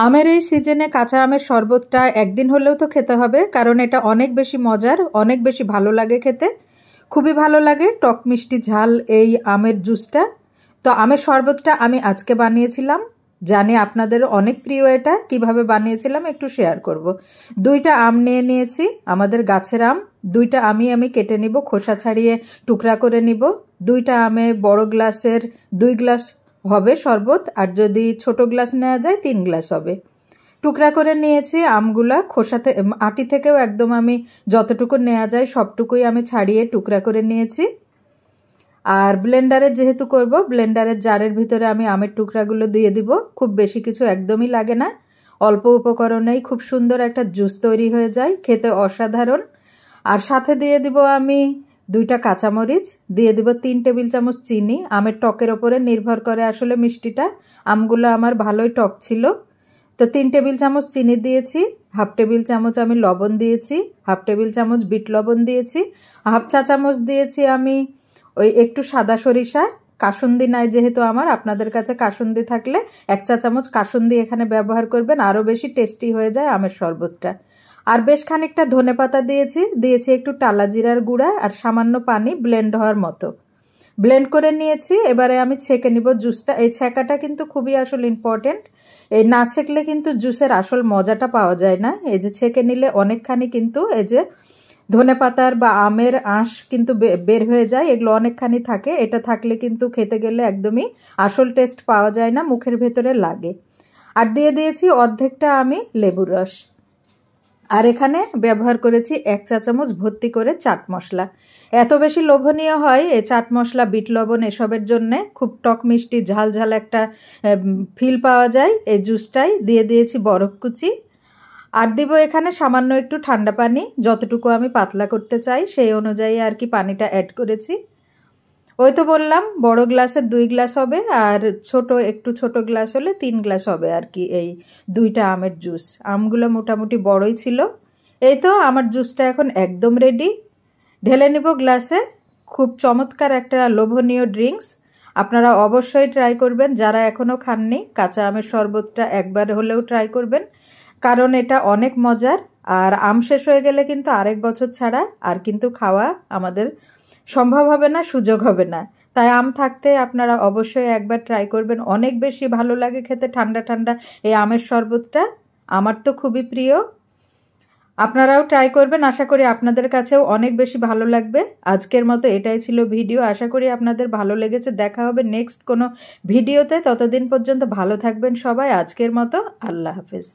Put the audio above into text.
আমের এই সিজনে কাঁচা আমের শরবতটা একদিন হলেও তো খেতে হবে, কারণ এটা অনেক বেশি মজার, অনেক বেশি ভালো লাগে খেতে। খুবই ভালো লাগে টক মিষ্টি ঝাল এই আমের জুসটা। তো আমের শরবতটা আমি আজকে বানিয়েছিলাম, জানি আপনাদের অনেক প্রিয়। এটা কিভাবে বানিয়েছিলাম একটু শেয়ার করব। 2টা আম নিয়ে নিয়েছি, আমাদের গাছের আম। 2টা আমি কেটে নিব, খোসা ছাড়িয়ে টুকরা করে নিব। 2টা আমে বড় গ্লাসের 2 গ্লাস হবে শরবত, আর যদি ছোট গ্লাস নেওয়া যায় 3 গ্লাস হবে। টুকরা করে নিয়েছি আমগুলা, খোসাতে আটি থেকেও একদম আমি যতটুকু নেওয়া যায় সবটুকুই আমি ছাড়িয়ে টুকরা করে নিয়েছি। আর ব্লেন্ডারে যেহেতু করব, ব্লেন্ডারের জারের ভিতরে আমি আমের টুকরাগুলো দিয়ে দিব। খুব বেশি কিছু একদমই লাগে না, অল্প উপকরণেই খুব সুন্দর একটা জুস তৈরি হয়ে যায়, খেতে অসাধারণ। আর সাথে দিয়ে দিব আমি 2টা কাঁচামরিচ, দিয়ে দিব 3 টেবিল চামচ চিনি। আমের টকের ওপরে নির্ভর করে আসলে মিষ্টিটা। আমগুলো আমার ভালোই টক ছিল, তো 3 টেবিল চামচ চিনি দিয়েছি। হাফ টেবিল চামচ আমি লবণ দিয়েছি, হাফ টেবিল চামচ বিট লবণ দিয়েছি, হাফ চা চামচ দিয়েছি আমি ওই একটু সাদা সরিষা। কাসুন্দি নাই যেহেতু আমার, আপনাদের কাছে কাসুন্দি থাকলে 1 চা চামচ কাসুন্দি এখানে ব্যবহার করবেন, আরও বেশি টেস্টি হয়ে যায় আমের শরবতটা। আর বেশ খানিকটা ধনেপাতা দিয়েছি একটু টালা জিরার গুঁড়া, আর সামান্য পানি ব্লেন্ড হওয়ার মতো ব্লেন্ড করে নিয়েছি। এবারে আমি ছেঁকে নিব জুসটা। এই ছেঁকাটা কিন্তু খুবই আসলে ইম্পর্টেন্ট, এই না ছেঁকলে কিন্তু জুসের আসল মজাটা পাওয়া যায় না। এই যে ছেঁকে নিলে অনেকখানি কিন্তু এই যে ধনেপাতার বা আমের আঁশ কিন্তু বের হয়ে যায়, এগুলো অনেকখানি থাকে। এটা থাকলে কিন্তু খেতে গেলে একদমই আসল টেস্ট পাওয়া যায় না, মুখের ভেতরে লাগে। আর দিয়ে দিয়েছি অর্ধেকটা আমি লেবুর রস। আর এখানে ব্যবহার করেছি 1 চা চামচ ভর্তি করে চাট মশলা। এত বেশি লোভনীয় হয় এই চাট মশলা, বিট লবণ এসবের জন্যে। খুব টক মিষ্টি ঝাল ঝাল একটা ফিল পাওয়া যায় এই জুসটাই। দিয়ে দিয়েছি বরফ কুচি, আর দিব এখানে সামান্য একটু ঠান্ডা পানি, যতটুকু আমি পাতলা করতে চাই সেই অনুযায়ী আর কি পানিটা অ্যাড করেছি। ওই তো বললাম বড় গ্লাসের 2 গ্লাস হবে, আর একটু ছোট গ্লাস হলে 3 গ্লাস হবে আর কি এই 2টা আমের জুস। আমগুলো মোটামুটি বড়ই ছিল। এই তো আমার জুসটা এখন একদম রেডি, ঢেলে নিব গ্লাসে। খুব চমৎকার একটা লোভনীয় ড্রিঙ্কস, আপনারা অবশ্যই ট্রাই করবেন। যারা এখনও খাননি কাঁচা আমের শরবতটা একবার হলেও ট্রাই করবেন, কারণ এটা অনেক মজার। আর আম শেষ হয়ে গেলে কিন্তু আরেক বছর ছাড়া আর কিন্তু খাওয়া আমাদের সম্ভব হবে না, সুযোগ হবে না। তাই আম থাকতে আপনারা অবশ্যই একবার ট্রাই করবেন, অনেক বেশি ভালো লাগে খেতে ঠান্ডা ঠান্ডা এই আমের শরবতটা। আমার তো খুবই প্রিয়, আপনারাও ট্রাই করবেন। আশা করি আপনাদের কাছেও অনেক বেশি ভালো লাগবে। আজকের মতো এটাই ছিল ভিডিও, আশা করি আপনাদের ভালো লেগেছে। দেখা হবে নেক্সট কোনো ভিডিওতে, ততদিন পর্যন্ত ভালো থাকবেন সবাই। আজকের মতো আল্লাহ হাফেজ।